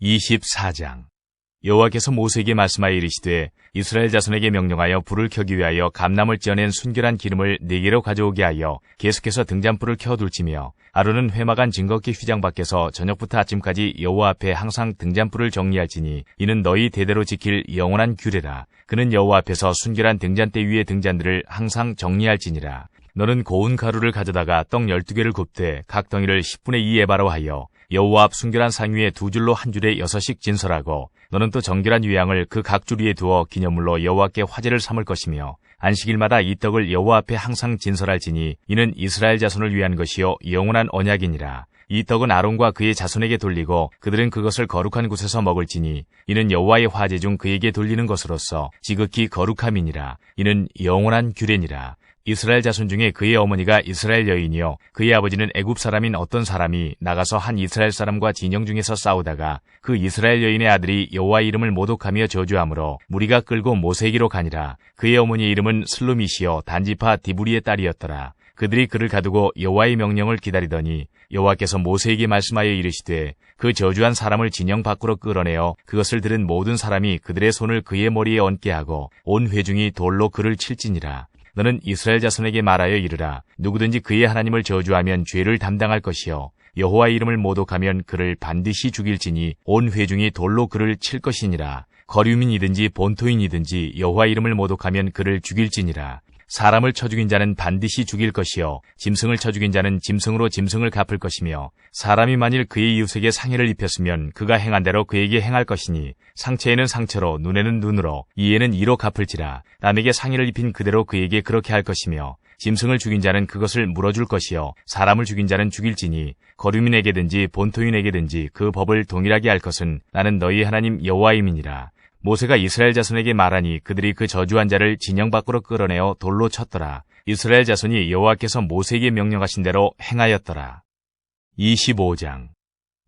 24장 여호와께서 모세에게 말씀하여 이르시되 이스라엘 자손에게 명령하여 불을 켜기 위하여 감람을 쪄낸 순결한 기름을 4개로 가져오게 하여 계속해서 등잔불을 켜둘지며 아론은 회막안 증거기 휘장 밖에서 저녁부터 아침까지 여호와 앞에 항상 등잔불을 정리할지니 이는 너희 대대로 지킬 영원한 규례라. 그는 여호와 앞에서 순결한 등잔대 위의 등잔들을 항상 정리할지니라. 너는 고운 가루를 가져다가 떡 12개를 굽되 각 덩이를 10분의 2 에바로 하여 여호와 앞 순결한 상 위에 2줄로 한 줄에 6씩 진설하고 너는 또 정결한 유향을 그 각 줄 위에 두어 기념물로 여호와께 화제를 삼을 것이며 안식일마다 이 떡을 여호와 앞에 항상 진설할지니 이는 이스라엘 자손을 위한 것이요 영원한 언약이니라. 이 떡은 아론과 그의 자손에게 돌리고 그들은 그것을 거룩한 곳에서 먹을지니 이는 여호와의 화제 중 그에게 돌리는 것으로서 지극히 거룩함이니라. 이는 영원한 규례니라. 이스라엘 자손 중에 그의 어머니가 이스라엘 여인이요 그의 아버지는 애굽 사람인 어떤 사람이 나가서 한 이스라엘 사람과 진영 중에서 싸우다가 그 이스라엘 여인의 아들이 여호와의 이름을 모독하며 저주하므로 무리가 끌고 모세에게로 가니라. 그의 어머니의 이름은 슬루미시요 단지파 디브리의 딸이었더라. 그들이 그를 가두고 여호와의 명령을 기다리더니 여호와께서 모세에게 말씀하여 이르시되 그 저주한 사람을 진영 밖으로 끌어내어 그것을 들은 모든 사람이 그들의 손을 그의 머리에 얹게 하고 온 회중이 돌로 그를 칠지니라. 너는 이스라엘 자손에게 말하여 이르라. 누구든지 그의 하나님을 저주하면 죄를 담당할 것이요 여호와의 이름을 모독하면 그를 반드시 죽일지니 온 회중이 돌로 그를 칠 것이니라. 거류민이든지 본토인이든지 여호와의 이름을 모독하면 그를 죽일지니라. 사람을 쳐 죽인 자는 반드시 죽일 것이요 짐승을 쳐 죽인 자는 짐승으로 짐승을 갚을 것이며 사람이 만일 그의 이웃에게 상해를 입혔으면 그가 행한 대로 그에게 행할 것이니 상체에는 상처로 눈에는 눈으로 이에는 이로 갚을지라. 남에게 상해를 입힌 그대로 그에게 그렇게 할 것이며 짐승을 죽인 자는 그것을 물어줄 것이요 사람을 죽인 자는 죽일지니 거류민에게든지 본토인에게든지 그 법을 동일하게 할 것은 나는 너희 하나님 여호와임이니라. 모세가 이스라엘 자손에게 말하니 그들이 그 저주한 자를 진영 밖으로 끌어내어 돌로 쳤더라. 이스라엘 자손이 여호와께서 모세에게 명령하신 대로 행하였더라. 25장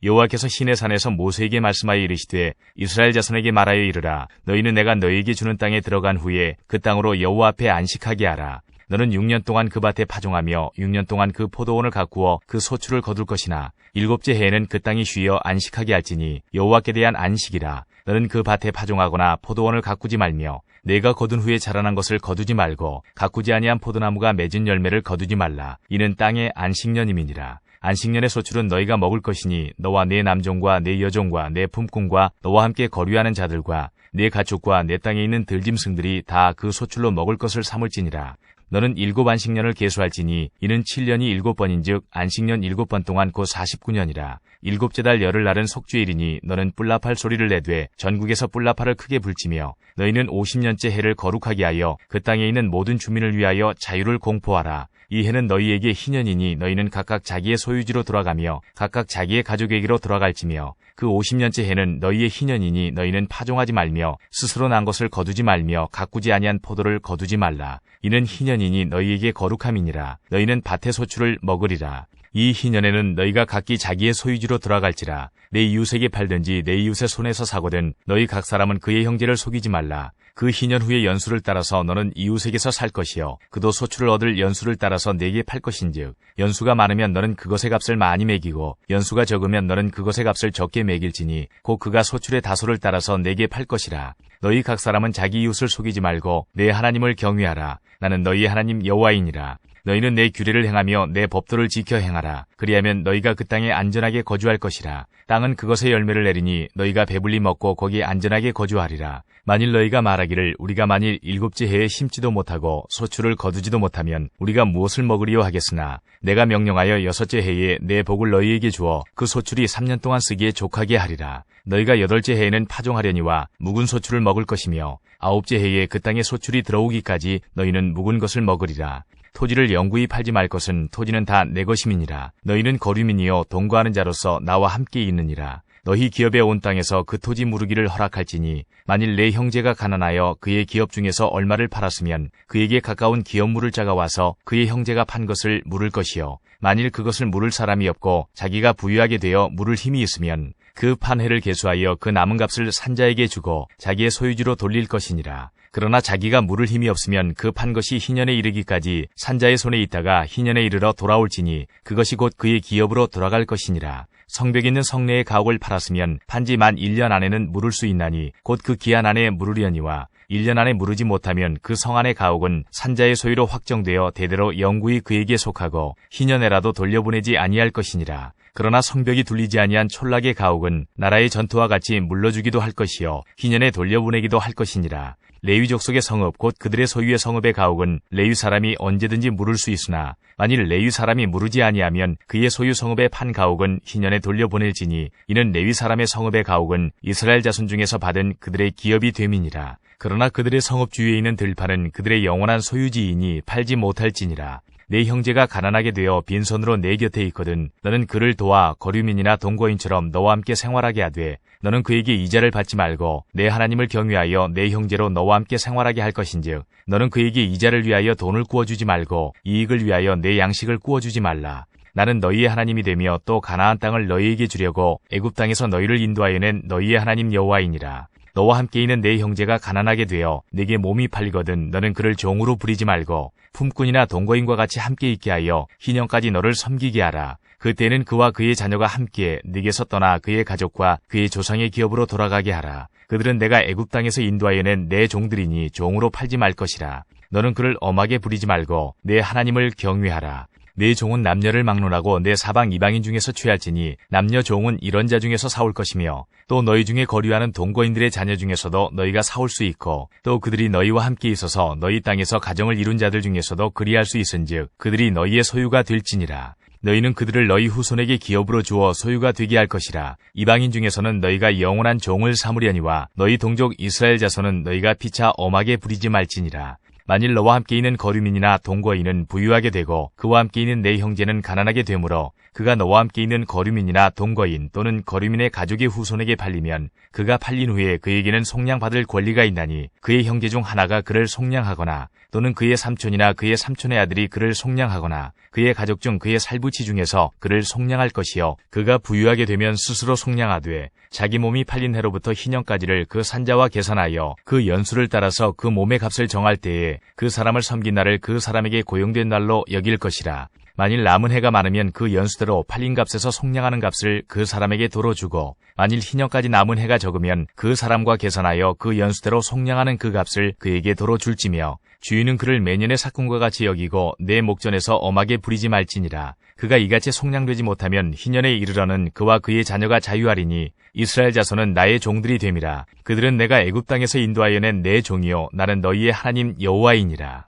여호와께서 시내산에서 모세에게 말씀하여 이르시되 이스라엘 자손에게 말하여 이르라. 너희는 내가 너희에게 주는 땅에 들어간 후에 그 땅으로 여호와 앞에 안식하게 하라. 너는 6년 동안 그 밭에 파종하며 6년 동안 그 포도원을 가꾸어 그 소출을 거둘 것이나 7째 해에는 그 땅이 쉬어 안식하게 할지니 여호와께 대한 안식이라. 너는 그 밭에 파종하거나 포도원을 가꾸지 말며 내가 거둔 후에 자라난 것을 거두지 말고 가꾸지 아니한 포도나무가 맺은 열매를 거두지 말라. 이는 땅의 안식년임이니라. 안식년의 소출은 너희가 먹을 것이니 너와 네 남종과 네 여종과 네 품꾼과 너와 함께 거류하는 자들과 네 가축과 내 땅에 있는 들짐승들이 다 그 소출로 먹을 것을 삼을지니라. 너는 7 안식년을 계수할지니 이는 7년이 7번인즉 안식년 7번 동안 곧 49년이라. 7째 달 열흘날은 속죄일이니 너는 뿔나팔 소리를 내되 전국에서 뿔나팔을 크게 불지며 너희는 50년째 해를 거룩하게 하여 그 땅에 있는 모든 주민을 위하여 자유를 공포하라. 이 해는 너희에게 희년이니 너희는 각각 자기의 소유지로 돌아가며 각각 자기의 가족에게로 돌아갈지며 그 50년째 해는 너희의 희년이니 너희는 파종하지 말며 스스로 난 것을 거두지 말며 가꾸지 아니한 포도를 거두지 말라. 이는 희년이니 너희에게 거룩함이니라. 너희는 밭의 소출을 먹으리라. 이 희년에는 너희가 각기 자기의 소유지로 돌아갈지라. 내 이웃에게 팔든지 내 이웃의 손에서 사거든 너희 각 사람은 그의 형제를 속이지 말라. 그 희년 후의 연수를 따라서 너는 이웃에게서 살 것이요 그도 소출을 얻을 연수를 따라서 내게 팔 것인즉 연수가 많으면 너는 그것의 값을 많이 매기고 연수가 적으면 너는 그것의 값을 적게 매길지니 곧 그가 소출의 다소를 따라서 내게 팔 것이라. 너희 각 사람은 자기 이웃을 속이지 말고 내 하나님을 경외하라. 나는 너희의 하나님 여호와이니라. 너희는 내 규례를 행하며 내 법도를 지켜 행하라. 그리하면 너희가 그 땅에 안전하게 거주할 것이라. 땅은 그것의 열매를 내리니 너희가 배불리 먹고 거기에 안전하게 거주하리라. 만일 너희가 말하기를 우리가 만일 7째 해에 심지도 못하고 소출을 거두지도 못하면 우리가 무엇을 먹으리요 하겠으나 내가 명령하여 6째 해에 내 복을 너희에게 주어 그 소출이 3년 동안 쓰기에 족하게 하리라. 너희가 8째 해에는 파종하려니와 묵은 소출을 먹을 것이며 9째 해에 그 땅에 소출이 들어오기까지 너희는 묵은 것을 먹으리라. 토지를 영구히 팔지 말 것은 토지는 다 내 것임이니라. 너희는 거류민이요 동거하는 자로서 나와 함께 있느니라. 너희 기업에 온 땅에서 그 토지 무르기를 허락할지니 만일 내 형제가 가난하여 그의 기업 중에서 얼마를 팔았으면 그에게 가까운 기업 물을 자가 와서 그의 형제가 판 것을 물을 것이요 만일 그것을 물을 사람이 없고 자기가 부유하게 되어 물을 힘이 있으면 그 판회를 계수하여 그 남은 값을 산자에게 주고 자기의 소유지로 돌릴 것이니라. 그러나 자기가 물을 힘이 없으면 그 판 것이 희년에 이르기까지 산자의 손에 있다가 희년에 이르러 돌아올지니 그것이 곧 그의 기업으로 돌아갈 것이니라. 성벽에 있는 성내의 가옥을 팔았으면 판지 만 1년 안에는 물을 수 있나니 곧 그 기한 안에 물으려니와 1년 안에 물으지 못하면 그 성 안의 가옥은 산자의 소유로 확정되어 대대로 영구히 그에게 속하고 희년에라도 돌려보내지 아니할 것이니라. 그러나 성벽이 둘리지 아니한 촌락의 가옥은 나라의 전투와 같이 물러주기도 할 것이요 희년에 돌려보내기도 할 것이니라. 레위 족속의 성읍 곧 그들의 소유의 성읍의 가옥은 레위 사람이 언제든지 물을 수 있으나 만일 레위 사람이 물으지 아니하면 그의 소유 성읍의 판 가옥은 희년에 돌려보낼지니 이는 레위 사람의 성읍의 가옥은 이스라엘 자손 중에서 받은 그들의 기업이 됨이니라. 그러나 그들의 성읍 주위에 있는 들판은 그들의 영원한 소유지이니 팔지 못할지니라. 내 형제가 가난하게 되어 빈손으로 내 곁에 있거든 너는 그를 도와 거류민이나 동거인처럼 너와 함께 생활하게 하되 너는 그에게 이자를 받지 말고 내 하나님을 경외하여 내 형제로 너와 함께 생활하게 할 것인즉 너는 그에게 이자를 위하여 돈을 구워주지 말고 이익을 위하여 내 양식을 구워주지 말라. 나는 너희의 하나님이 되며 또 가나안 땅을 너희에게 주려고 애굽 땅에서 너희를 인도하여 낸 너희의 하나님 여호와이니라. 너와 함께 있는 내 형제가 가난하게 되어 내게 몸이 팔리거든 너는 그를 종으로 부리지 말고 품꾼이나 동거인과 같이 함께 있게 하여 희년까지 너를 섬기게 하라. 그때는 그와 그의 자녀가 함께 네게서 떠나 그의 가족과 그의 조상의 기업으로 돌아가게 하라. 그들은 내가 애굽 땅에서 인도하여 낸 내 종들이니 종으로 팔지 말 것이라. 너는 그를 엄하게 부리지 말고 내 하나님을 경외하라. 네 종은 남녀를 막론하고 내 사방 이방인 중에서 취할지니 남녀 종은 이런 자 중에서 사올 것이며 또 너희 중에 거류하는 동거인들의 자녀 중에서도 너희가 사올 수 있고 또 그들이 너희와 함께 있어서 너희 땅에서 가정을 이룬 자들 중에서도 그리할 수 있은즉 그들이 너희의 소유가 될지니라. 너희는 그들을 너희 후손에게 기업으로 주어 소유가 되게 할 것이라. 이방인 중에서는 너희가 영원한 종을 삼으려니와 너희 동족 이스라엘 자손은 너희가 피차 엄하게 부리지 말지니라. 만일 너와 함께 있는 거류민이나 동거인은 부유하게 되고 그와 함께 있는 내 형제는 가난하게 되므로 그가 너와 함께 있는 거류민이나 동거인 또는 거류민의 가족의 후손에게 팔리면 그가 팔린 후에 그에게는 속량받을 권리가 있나니 그의 형제 중 하나가 그를 속량하거나 또는 그의 삼촌이나 그의 삼촌의 아들이 그를 속량하거나 그의 가족 중 그의 살부치 중에서 그를 속량할 것이요 그가 부유하게 되면 스스로 속량하되 자기 몸이 팔린 해로부터 희년까지를 그 산자와 계산하여 그 연수를 따라서 그 몸의 값을 정할 때에 그 사람을 섬긴 날을 그 사람에게 고용된 날로 여길 것이라. 만일 남은 해가 많으면 그 연수대로 팔린 값에서 속량하는 값을 그 사람에게 도로 주고 만일 희년까지 남은 해가 적으면 그 사람과 계산하여 그 연수대로 속량하는 그 값을 그에게 도로 줄지며 주인은 그를 매년의 삭금과 같이 여기고 내 목전에서 엄하게 부리지 말지니라. 그가 이같이 속량되지 못하면 희년에 이르러는 그와 그의 자녀가 자유하리니 이스라엘 자손은 나의 종들이 됨이라. 그들은 내가 애굽 땅에서 인도하여 낸 내 종이요 나는 너희의 하나님 여호와이니라.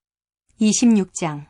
26장.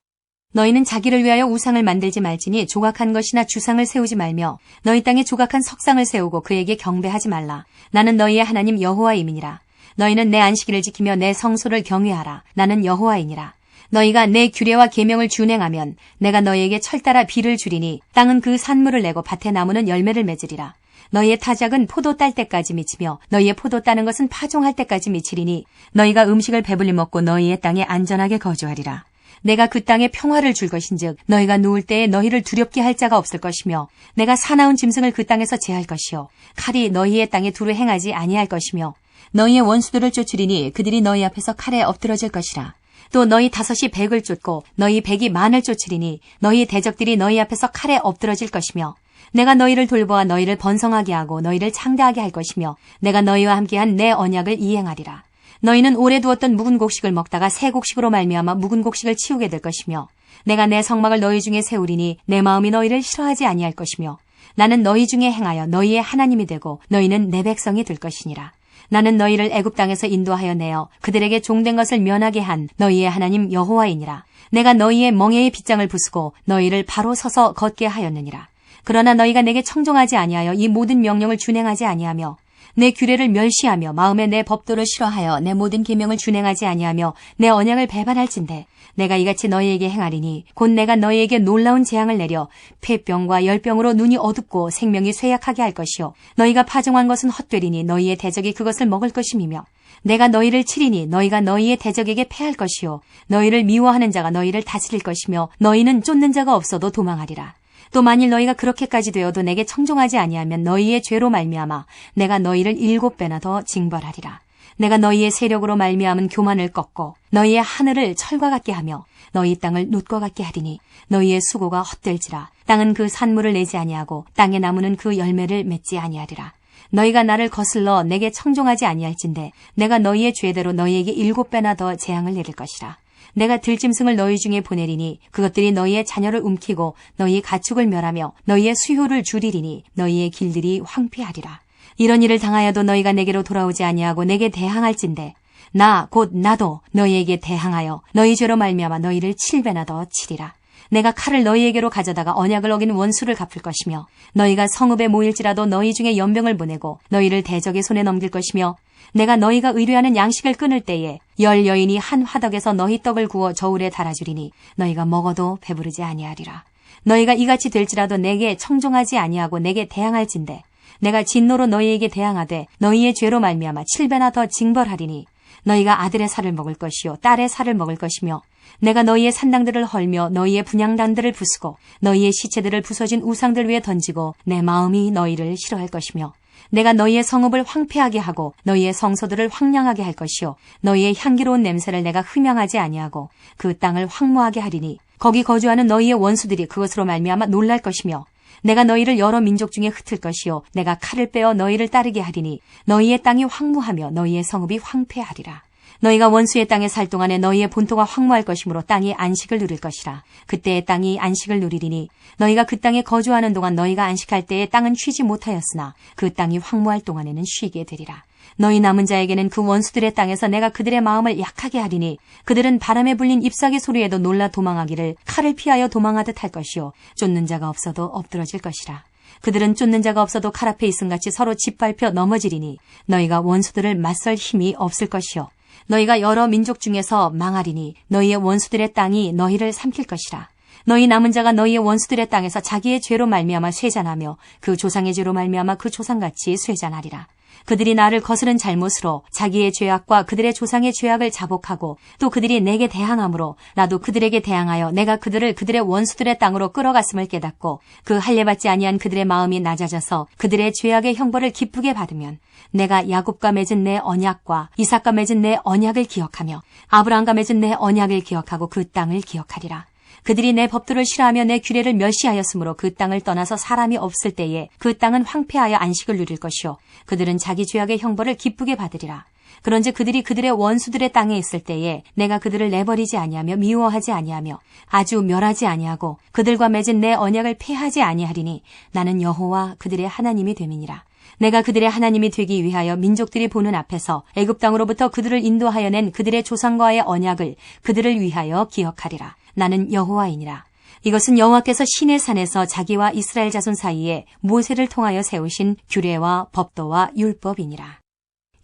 너희는 자기를 위하여 우상을 만들지 말지니 조각한 것이나 주상을 세우지 말며 너희 땅에 조각한 석상을 세우고 그에게 경배하지 말라. 나는 너희의 하나님 여호와임이니라. 너희는 내 안식일을 지키며 내 성소를 경외하라. 나는 여호와이니라. 너희가 내 규례와 계명을 준행하면 내가 너희에게 철따라 비를 주리니 땅은 그 산물을 내고 밭의 나무는 열매를 맺으리라. 너희의 타작은 포도 딸 때까지 미치며 너희의 포도 따는 것은 파종할 때까지 미치리니 너희가 음식을 배불리 먹고 너희의 땅에 안전하게 거주하리라. 내가 그 땅에 평화를 줄 것인즉 너희가 누울 때에 너희를 두렵게 할 자가 없을 것이며 내가 사나운 짐승을 그 땅에서 제할 것이요 칼이 너희의 땅에 두루 행하지 아니할 것이며 너희의 원수들을 쫓으리니 그들이 너희 앞에서 칼에 엎드러질 것이라. 또 너희 다섯이 백을 쫓고 너희 백이 만을 쫓으리니 너희 대적들이 너희 앞에서 칼에 엎드러질 것이며 내가 너희를 돌보아 너희를 번성하게 하고 너희를 창대하게 할 것이며 내가 너희와 함께한 내 언약을 이행하리라. 너희는 오래 두었던 묵은 곡식을 먹다가 새 곡식으로 말미암아 묵은 곡식을 치우게 될 것이며 내가 내 성막을 너희 중에 세우리니 내 마음이 너희를 싫어하지 아니할 것이며 나는 너희 중에 행하여 너희의 하나님이 되고 너희는 내 백성이 될 것이니라. 나는 너희를 애굽 땅에서 인도하여 내어 그들에게 종된 것을 면하게 한 너희의 하나님 여호와이니라. 내가 너희의 멍에의 빗장을 부수고 너희를 바로 서서 걷게 하였느니라. 그러나 너희가 내게 청종하지 아니하여 이 모든 명령을 준행하지 아니하며 내 규례를 멸시하며 마음에 내 법도를 싫어하여 내 모든 계명을 준행하지 아니하며 내 언약을 배반할진대 내가 이같이 너희에게 행하리니 곧 내가 너희에게 놀라운 재앙을 내려 폐병과 열병으로 눈이 어둡고 생명이 쇠약하게 할 것이요 너희가 파종한 것은 헛되리니 너희의 대적이 그것을 먹을 것임이며 내가 너희를 치리니 너희가 너희의 대적에게 패할 것이요 너희를 미워하는 자가 너희를 다스릴 것이며 너희는 쫓는 자가 없어도 도망하리라. 또 만일 너희가 그렇게까지 되어도 내게 청종하지 아니하면 너희의 죄로 말미암아 내가 너희를 7배나 더 징벌하리라. 내가 너희의 세력으로 말미암은 교만을 꺾고 너희의 하늘을 철과 같게 하며 너희 땅을 놋과 같게 하리니 너희의 수고가 헛될지라. 땅은 그 산물을 내지 아니하고 땅의 나무는 그 열매를 맺지 아니하리라. 너희가 나를 거슬러 내게 청종하지 아니할진대 내가 너희의 죄대로 너희에게 7배나 더 재앙을 내릴 것이라. 내가 들짐승을 너희 중에 보내리니 그것들이 너희의 자녀를 움키고 너희 가축을 멸하며 너희의 수효를 줄이리니 너희의 길들이 황폐하리라. 이런 일을 당하여도 너희가 내게로 돌아오지 아니하고 내게 대항할진대 나 곧 나도 너희에게 대항하여 너희 죄로 말미암아 너희를 7배나 더 치리라. 내가 칼을 너희에게로 가져다가 언약을 어긴 원수를 갚을 것이며 너희가 성읍에 모일지라도 너희 중에 연병을 보내고 너희를 대적의 손에 넘길 것이며 내가 너희가 의뢰하는 양식을 끊을 때에 10 여인이 한 화덕에서 너희 떡을 구워 저울에 달아주리니 너희가 먹어도 배부르지 아니하리라. 너희가 이같이 될지라도 내게 청종하지 아니하고 내게 대항할진대 내가 진노로 너희에게 대항하되 너희의 죄로 말미암아 7배나 더 징벌하리니 너희가 아들의 살을 먹을 것이요 딸의 살을 먹을 것이며 내가 너희의 산당들을 헐며 너희의 분향단들을 부수고 너희의 시체들을 부서진 우상들 위에 던지고 내 마음이 너희를 싫어할 것이며 내가 너희의 성읍을 황폐하게 하고 너희의 성소들을 황량하게 할 것이요 너희의 향기로운 냄새를 내가 흠양하지 아니하고 그 땅을 황무하게 하리니 거기 거주하는 너희의 원수들이 그것으로 말미암아 놀랄 것이며 내가 너희를 여러 민족 중에 흩을 것이요 내가 칼을 빼어 너희를 따르게 하리니 너희의 땅이 황무하며 너희의 성읍이 황폐하리라. 너희가 원수의 땅에 살 동안에 너희의 본토가 황무할 것이므로 땅이 안식을 누릴 것이라. 그때의 땅이 안식을 누리리니 너희가 그 땅에 거주하는 동안 너희가 안식할 때에 땅은 쉬지 못하였으나 그 땅이 황무할 동안에는 쉬게 되리라. 너희 남은 자에게는 그 원수들의 땅에서 내가 그들의 마음을 약하게 하리니 그들은 바람에 불린 잎사귀 소리에도 놀라 도망하기를 칼을 피하여 도망하듯 할 것이요 쫓는 자가 없어도 엎드러질 것이라. 그들은 쫓는 자가 없어도 칼 앞에 있음같이 서로 짓밟혀 넘어지리니 너희가 원수들을 맞설 힘이 없을 것이요 너희가 여러 민족 중에서 망하리니 너희의 원수들의 땅이 너희를 삼킬 것이라. 너희 남은 자가 너희의 원수들의 땅에서 자기의 죄로 말미암아 쇠잔하며 그 조상의 죄로 말미암아 그 조상같이 쇠잔하리라. 그들이 나를 거스른 잘못으로 자기의 죄악과 그들의 조상의 죄악을 자복하고 또 그들이 내게 대항함으로 나도 그들에게 대항하여 내가 그들을 그들의 원수들의 땅으로 끌어갔음을 깨닫고 그 할례받지 아니한 그들의 마음이 낮아져서 그들의 죄악의 형벌을 기쁘게 받으면 내가 야곱과 맺은 내 언약과 이삭과 맺은 내 언약을 기억하며 아브라함과 맺은 내 언약을 기억하고 그 땅을 기억하리라. 그들이 내 법도를 싫어하며 내 규례를 멸시하였으므로 그 땅을 떠나서 사람이 없을 때에 그 땅은 황폐하여 안식을 누릴 것이요 그들은 자기 죄악의 형벌을 기쁘게 받으리라. 그런즉 그들이 그들의 원수들의 땅에 있을 때에 내가 그들을 내버리지 아니하며 미워하지 아니하며 아주 멸하지 아니하고 그들과 맺은 내 언약을 폐하지 아니하리니 나는 여호와 그들의 하나님이 됨이니라. 내가 그들의 하나님이 되기 위하여 민족들이 보는 앞에서 애굽 땅으로부터 그들을 인도하여 낸 그들의 조상과의 언약을 그들을 위하여 기억하리라. 나는 여호와이니라. 이것은 여호와께서 시내 산에서 자기와 이스라엘 자손 사이에 모세를 통하여 세우신 규례와 법도와 율법이니라.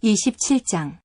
27장.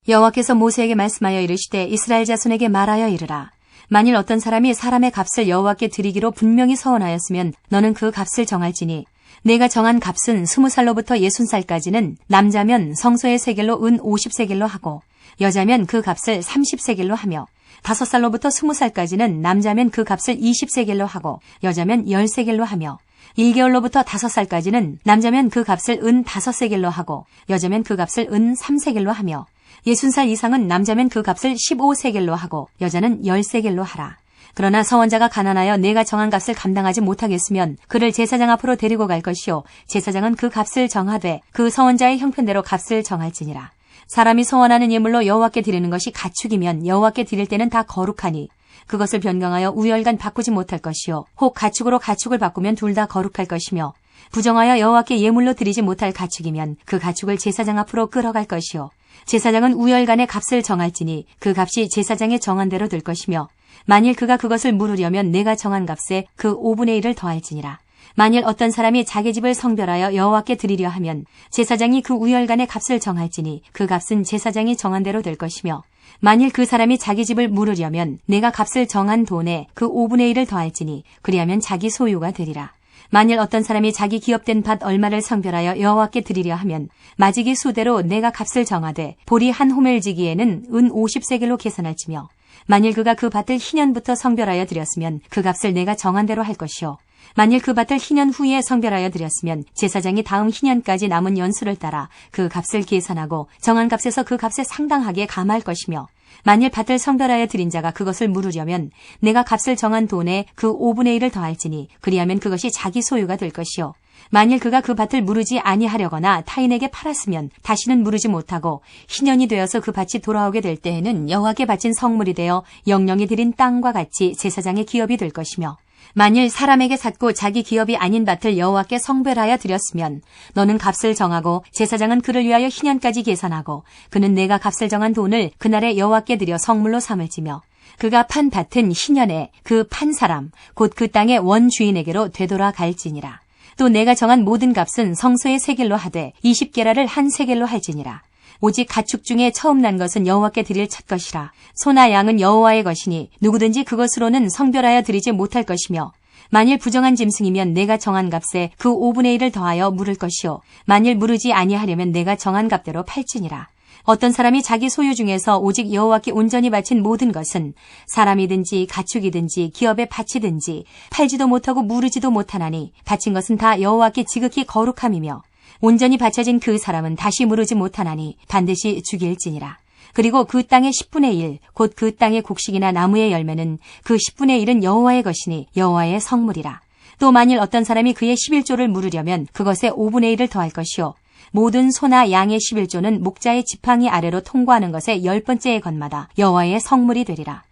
여호와께서 모세에게 말씀하여 이르시되 이스라엘 자손에게 말하여 이르라. 만일 어떤 사람이 사람의 값을 여호와께 드리기로 분명히 서원하였으면 너는 그 값을 정할지니 내가 정한 값은 20살로부터 60살까지는 남자면 성소의 세겔로 은 50세겔로 하고 여자면 그 값을 30세겔로 하며 5살로부터 20살까지는 남자면 그 값을 20세겔로 하고 여자면 10세겔로 하며 1개월로부터 5살까지는 남자면 그 값을 은 5세겔로 하고 여자면 그 값을 은 3세겔로 하며 60살 이상은 남자면 그 값을 15세겔로 하고 여자는 10세겔로 하라. 그러나 서원자가 가난하여 내가 정한 값을 감당하지 못하겠으면 그를 제사장 앞으로 데리고 갈 것이요 제사장은 그 값을 정하되 그 서원자의 형편대로 값을 정할지니라. 사람이 서원하는 예물로 여호와께 드리는 것이 가축이면 여호와께 드릴 때는 다 거룩하니 그것을 변경하여 우열간 바꾸지 못할 것이요 혹 가축으로 가축을 바꾸면 둘 다 거룩할 것이며 부정하여 여호와께 예물로 드리지 못할 가축이면 그 가축을 제사장 앞으로 끌어갈 것이요 제사장은 우열간의 값을 정할지니 그 값이 제사장의 정한 대로 될 것이며 만일 그가 그것을 물으려면 내가 정한 값에 그 5분의 1을 더할지니라. 만일 어떤 사람이 자기 집을 성별하여 여호와께 드리려 하면 제사장이 그 우열간의 값을 정할지니 그 값은 제사장이 정한 대로 될 것이며 만일 그 사람이 자기 집을 물으려면 내가 값을 정한 돈에 그 5분의 1을 더할지니 그리하면 자기 소유가 되리라. 만일 어떤 사람이 자기 기업된 밭 얼마를 성별하여 여호와께 드리려 하면 마지기 수대로 내가 값을 정하되 보리 한 호멜지기에는 은 50세겔로 계산할지며 만일 그가 그 밭을 희년부터 성별하여 드렸으면 그 값을 내가 정한 대로 할 것이요 만일 그 밭을 희년 후에 성별하여 드렸으면 제사장이 다음 희년까지 남은 연수를 따라 그 값을 계산하고 정한 값에서 그 값에 상당하게 감할 것이며 만일 밭을 성별하여 드린 자가 그것을 물으려면 내가 값을 정한 돈에 그 5분의 1을 더할지니 그리하면 그것이 자기 소유가 될 것이요 만일 그가 그 밭을 무르지 아니하려거나 타인에게 팔았으면 다시는 무르지 못하고 희년이 되어서 그 밭이 돌아오게 될 때에는 여호와께 바친 성물이 되어 영영이 드린 땅과 같이 제사장의 기업이 될 것이며 만일 사람에게 샀고 자기 기업이 아닌 밭을 여호와께 성별하여 드렸으면 너는 값을 정하고 제사장은 그를 위하여 희년까지 계산하고 그는 내가 값을 정한 돈을 그날에 여호와께 드려 성물로 삼을지며 그가 판 밭은 희년에 그 판 사람 곧 그 땅의 원주인에게로 되돌아갈지니라. 또 내가 정한 모든 값은 성소의 세겔로 하되 20게라를 한 세겔로 할지니라. 오직 가축 중에 처음 난 것은 여호와께 드릴 첫 것이라. 소나 양은 여호와의 것이니 누구든지 그것으로는 성별하여 드리지 못할 것이며 만일 부정한 짐승이면 내가 정한 값에 그 5분의 1을 더하여 물을 것이요 만일 무르지 아니하려면 내가 정한 값대로 팔지니라. 어떤 사람이 자기 소유 중에서 오직 여호와께 온전히 바친 모든 것은 사람이든지 가축이든지 기업의 밭이든지 팔지도 못하고 무르지도 못하나니 바친 것은 다 여호와께 지극히 거룩함이며 온전히 바쳐진 그 사람은 다시 무르지 못하나니 반드시 죽일지니라. 그리고 그 땅의 10분의 1, 곧 그 땅의 곡식이나 나무의 열매는 그 10분의 1은 여호와의 것이니 여호와의 성물이라. 또 만일 어떤 사람이 그의 11조를 물으려면 그것에 5분의 1을 더할 것이요 모든 소나 양의 11조는 목자의 지팡이 아래로 통과하는 것의 10번째의 건마다 여호와의 성물이 되리라.